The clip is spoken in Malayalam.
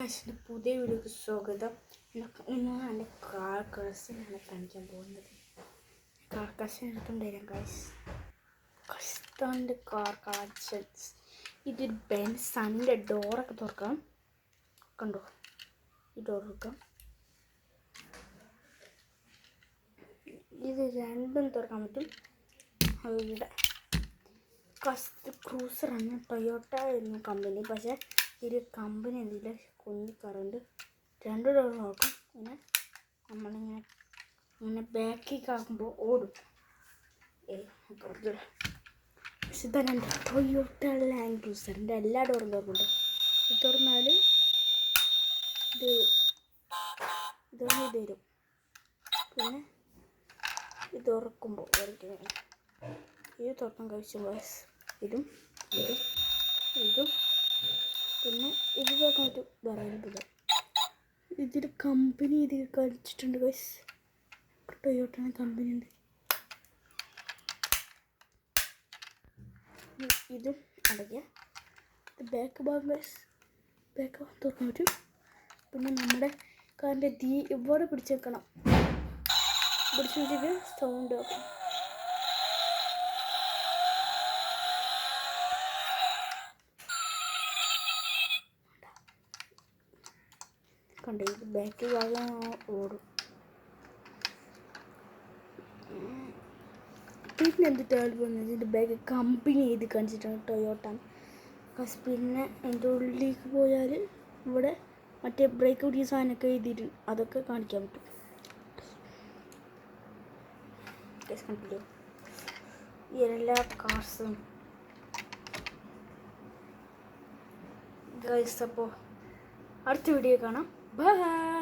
എൻ്റെ പുതിയ വീഡിയോക്ക് സ്വാഗതം. ഇന്ന് എൻ്റെ കാർ കളക്ഷനാണ് കാണിക്കാൻ പോകുന്നത്. കാർ കളക്ഷൻ എടുത്തുകൊണ്ടിരാം കഷ്ടൻ്റെ കാർ കളക്ഷൻസ്. ഇത് ബെൻസാണ്. ഡോറൊക്കെ തുറക്കാം, കണ്ടോ? ഈ ഡോർ തുറക്കാം. ഇത് രണ്ടും തുറക്കാൻ പറ്റും. ഇവിടെ ക്രൂസറാണ്. ടൊയോട്ട എന്ന കമ്പനി. പക്ഷേ ഒരു കമ്പനി എന്തില്ല, കുഞ്ഞി കാറുണ്ട്. രണ്ട് ഡോർ നോക്കാം. പിന്നെ നമ്മളിങ്ങനെ ബാക്കിലേക്ക് ആക്കുമ്പോൾ ഓടും. പക്ഷെ ഇതാണ് എൻ്റെ ടൊയോട്ട ലാൻഡ് ക്രൂസറിൻ്റെ എല്ലാ ഡോറും തുറക്കുന്നുണ്ട്. ഇത് തുറന്നാൽ ഇത് വരും. പിന്നെ ഇത് തുറക്കുമ്പോൾ ഇത് തുറക്കാൻ കഴിച്ചു. ഇതും പിന്നെ ഇത് തുറക്കാൻ പറ്റും. പറയുന്നത് ഇതിൻ്റെ കമ്പനി ഇത് കാണിച്ചിട്ടുണ്ട് ഗൈസ്. ടൊയോട്ടയുടെ കമ്പനി ഉണ്ട്. ഇതും അടയ്ക്കുക. ഇത് ബാക്ക് ഭാഗം ഗൈസ്. ബാക്ക് ഭാഗം തുറക്കാൻ പറ്റും. പിന്നെ നമ്മുടെ കാറിൻ്റെ തീ ഇവിടെ പിടിച്ച് വെക്കണം. പിടിച്ച് വെച്ചിട്ട് സൗണ്ട് ആക്കും. കണ്ടോ? ഇത് ബാക്ക് ഭാഗം ഓടും. പിന്നെ എന്തിട്ടാണ് പോകുന്നത്, ഇതിൻ്റെ ബാക്ക് കമ്പനി എഴുതി കാണിച്ചിട്ടാണ് ടൊയോട്ട. പിന്നെ എൻ്റെ ഉള്ളിലേക്ക് പോയാൽ ഇവിടെ മറ്റേ ബ്രേക്ക് പിടിച്ച സാധനമൊക്കെ എഴുതിയിട്ടുണ്ട്. അതൊക്കെ കാണിക്കാൻ പറ്റും. കണ്ടില്ലോ ഈ എല്ലാ കാർസും ഗൈസ്. അപ്പോൾ അടുത്ത വീഡിയോ കാണാം. Bye.